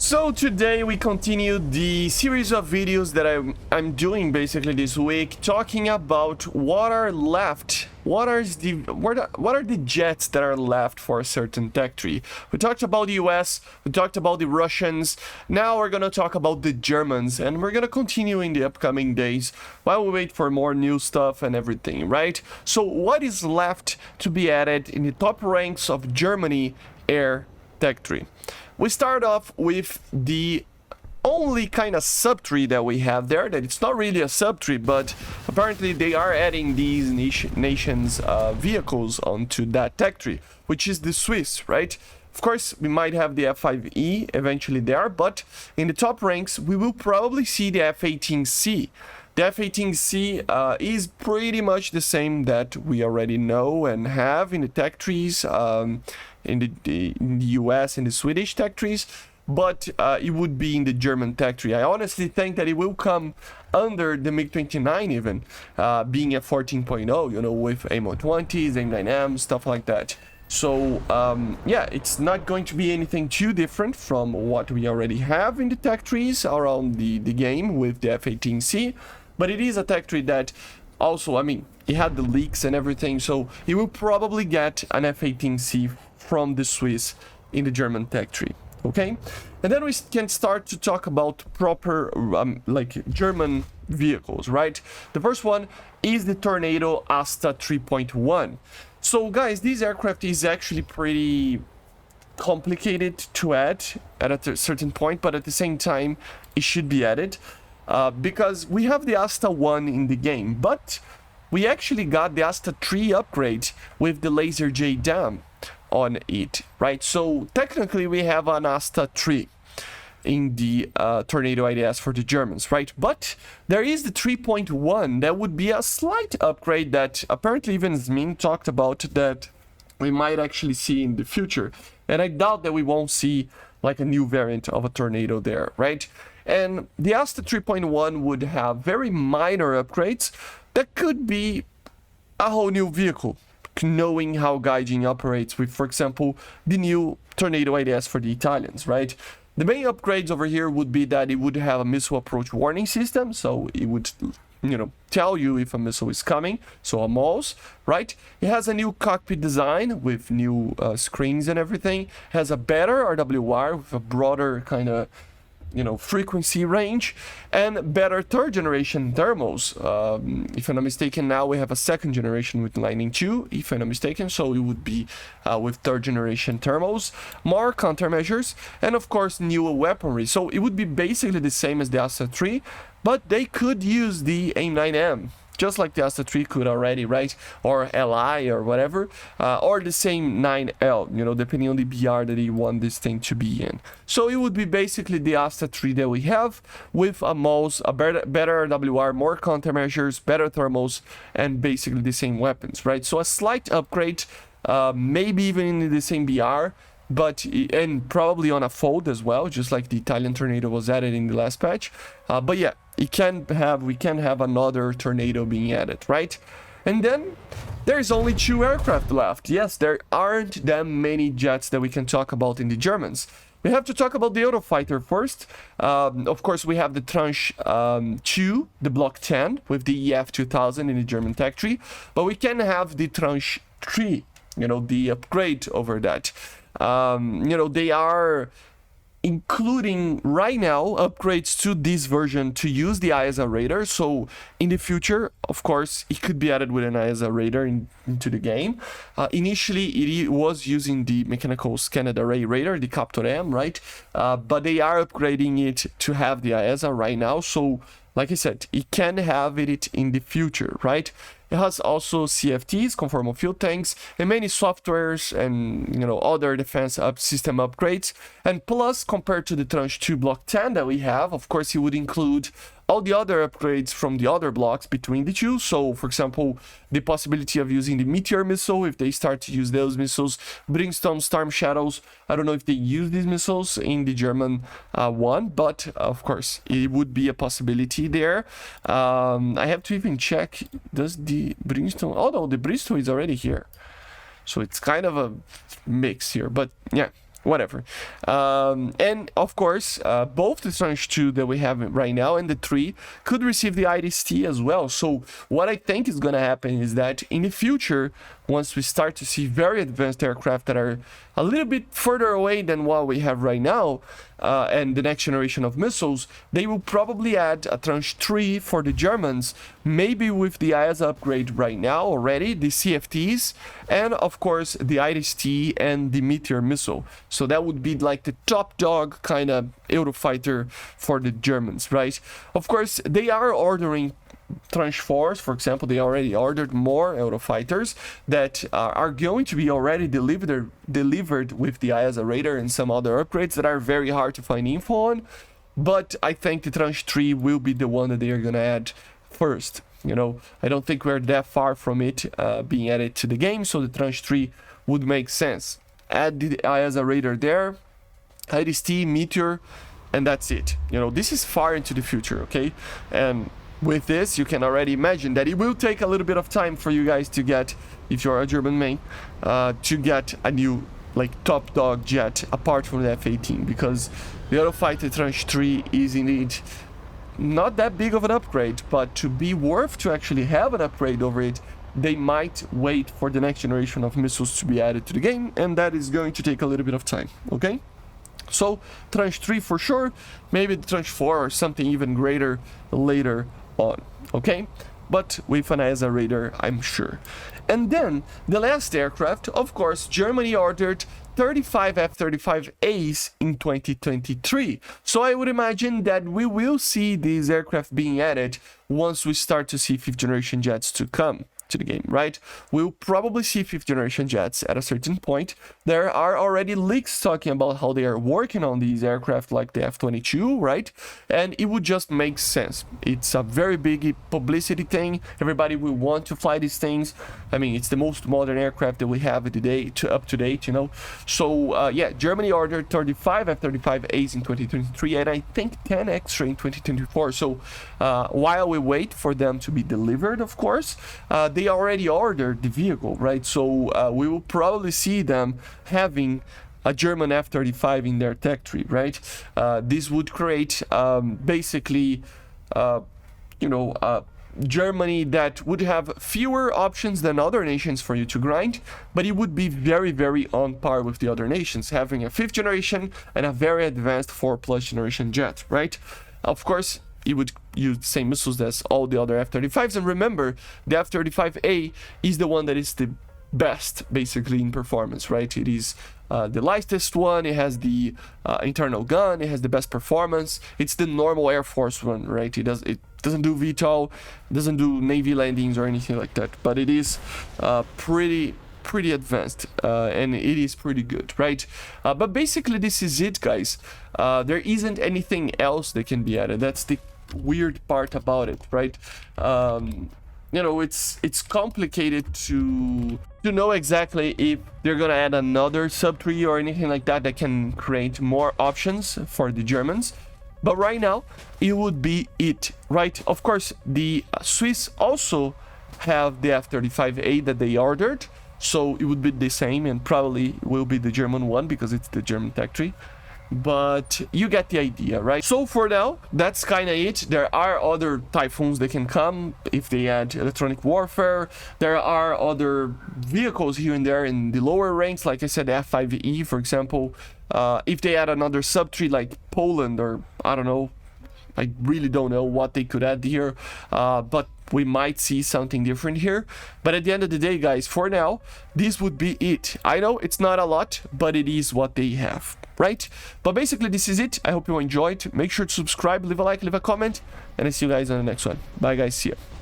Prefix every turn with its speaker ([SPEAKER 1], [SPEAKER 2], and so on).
[SPEAKER 1] So today we continue the series of videos that I'm doing basically this week, talking about what are left. What are the jets that are left for a certain tech tree? We talked about the US, we talked about the Russians, now we're gonna talk about the Germans, and we're gonna continue in the upcoming days while we wait for more new stuff and everything, right? So what is left to be added in the top ranks of Germany air tech tree? We start off with the only kind of subtree that we have there, that it's not really a subtree, but apparently they are adding these nations vehicles onto that tech tree, which is the Swiss, right? Of course, we might have the F5E eventually there, but in the top ranks, we will probably see the F-18C. The F-18C is pretty much the same that we already know and have in the tech trees, in the US and the Swedish tech trees, but it would be in the German tech tree. I honestly think that it will come under the MiG-29 even, being a 14.0, you know, with AIM-120s, AIM-9M, stuff like that. So, yeah, it's not going to be anything too different from what we already have in the tech trees around the game with the F-18C, but it is a tech tree that also, I mean, it had the leaks and everything, so it will probably get an F-18C from the Swiss in the German tech tree, okay? And then we can start to talk about proper, like, German vehicles, right? The first one is the Tornado ASSTA 3.1. So, guys, this aircraft is actually pretty complicated to add at a certain point, but at the same time, it should be added. Because we have the ASSTA 1 in the game, but we actually got the ASSTA 3 upgrade with the Laser J dam on it, right? So technically we have an ASSTA 3 in the Tornado IDS for the Germans, right? But there is the 3.1 that would be a slight upgrade that apparently even Zmin talked about that we might actually see in the future. And I doubt that we won't see like a new variant of a Tornado there, right? And the ASSTA 3.1 would have very minor upgrades that could be a whole new vehicle, knowing how Gaijin operates with, for example, the new Tornado IDS for the Italians, right? The main upgrades over here would be that it would have a missile approach warning system, so it would, you know, tell you if a missile is coming, so a MOS, right? It has a new cockpit design with new screens and everything, has a better RWR with a broader kind of, you know, frequency range, and better third generation thermals. If I'm not mistaken, now we have a second generation with Lightning 2, if I'm not mistaken, so it would be with third generation thermals, more countermeasures, and of course newer weaponry. So it would be basically the same as the ASSTA 3, but they could use the AIM-9M, just like the ASSTA 3 could already, right? Or LI or whatever, or the same 9L, you know, depending on the BR that you want this thing to be in. So it would be basically the ASSTA 3 that we have with a MOS, a better WR, more countermeasures, better thermals, and basically the same weapons, right? So a slight upgrade, maybe even in the same BR, but and probably on a fold as well, just like the Italian Tornado was added in the last patch. But yeah, we can have another Tornado being added, right? And then there's only 2 aircraft left. Yes, there aren't that many jets that we can talk about in the Germans. We have to talk about the Eurofighter first. Of course, we have the Tranche 2, the Block 10, with the EF 2000 in the German tech tree. But we can have the Tranche 3, you know, the upgrade over that. You know, they are including right now upgrades to this version to use the ASSTA radar. So in the future, of course, it could be added with an ASSTA radar into the game. Initially, it was using the mechanical scanned array radar, the Captor M, right? But they are upgrading it to have the ASSTA right now. So, like I said, it can have it in the future, right? It has also CFTs, conformal fuel tanks, and many softwares and, you know, other defense system upgrades. And plus, compared to the Tranche 2 Block 10 that we have, of course, it would include all the other upgrades from the other blocks between the two. So, for example, the possibility of using the Meteor missile, if they start to use those missiles, Brimstone, Storm Shadows. I don't know if they use these missiles in the German one, but of course, it would be a possibility there. I have to even check, does the Brimstone, oh no, the Brimstone is already here. So it's kind of a mix here, but yeah. whatever. And of course, both the Tranche 2 that we have right now and the 3 could receive the ASSTA as well. So what I think is going to happen is that in the future, once we start to see very advanced aircraft that are a little bit further away than what we have right now, and the next generation of missiles, they will probably add a Tranche 3 for the Germans, maybe with the ASSTA upgrade right now already, the CFTs, and of course the ASSTA and the Meteor missile. So that would be like the top dog kind of Eurofighter for the Germans, right? Of course, they are ordering Tranche 4s, for example. They already ordered more Eurofighters that are going to be already delivered with the ASSTA radar and some other upgrades that are very hard to find info on. But I think the Tranche 3 will be the one that they are going to add first. You know, I don't think we're that far from it being added to the game, so the Tranche 3 would make sense. Add the ASSTA radar there, ASSTA, Meteor, and that's it. You know, this is far into the future, okay? And with this, you can already imagine that it will take a little bit of time for you guys to get, if you're a German main, to get a new, like, top dog jet apart from the F-18, because the Eurofighter Tranche 3 is indeed not that big of an upgrade, but to be worth to actually have an upgrade over it, they might wait for the next generation of missiles to be added to the game, and that is going to take a little bit of time, okay? So, Tranche 3 for sure, maybe the Tranche 4 or something even greater later on, okay? But with an ASSTA radar, I'm sure. And then the last aircraft, of course, Germany ordered 35 F-35As in 2023. So I would imagine that we will see these aircraft being added once we start to see 5th generation jets to come to the game, right? We'll probably see 5th generation jets at a certain point. There are already leaks talking about how they are working on these aircraft like the F-22, right? And it would just make sense. It's a very big publicity thing. Everybody will want to fly these things. I mean, it's the most modern aircraft that we have today, up to date, you know? So yeah, Germany ordered 35 F-35As in 2023 and I think 10 extra in 2024. So while we wait for them to be delivered, of course, they already ordered the vehicle, right? So we will probably see them having a German F-35 in their tech tree, right? This would create basically, you know, Germany that would have fewer options than other nations for you to grind, but it would be very, very on par with the other nations, having a 5th generation and a very advanced 4+ generation jet, right? Of course, it would use the same missiles as all the other F-35s, and remember, the F-35A is the one that is the best, basically, in performance, right? It is the lightest one, it has the internal gun, it has the best performance, it's the normal Air Force one, right? It doesn't do VTOL, doesn't do Navy landings or anything like that, but it is pretty advanced, and it is pretty good, right? But basically this is it, guys. There isn't anything else that can be added. That's the weird part about it, right? You know, it's complicated to know exactly if they're gonna add another sub-3 or anything like that that can create more options for the Germans. But right now, it would be it, right? Of course, the Swiss also have the F-35A that they ordered, so it would be the same and probably will be the German one because it's the German tech tree. But you get the idea, right? So for now, that's kind of it. There are other Typhoons that can come if they add electronic warfare. There are other vehicles here and there in the lower ranks, like I said, F-5E, for example. If they add another sub-3 like Poland or, I don't know, I really don't know what they could add here, but we might see something different here. But at the end of the day, guys, for now, this would be it. I know it's not a lot, but it is what they have, right? But basically, this is it. I hope you enjoyed. Make sure to subscribe, leave a like, leave a comment, and I see you guys on the next one. Bye, guys. See ya.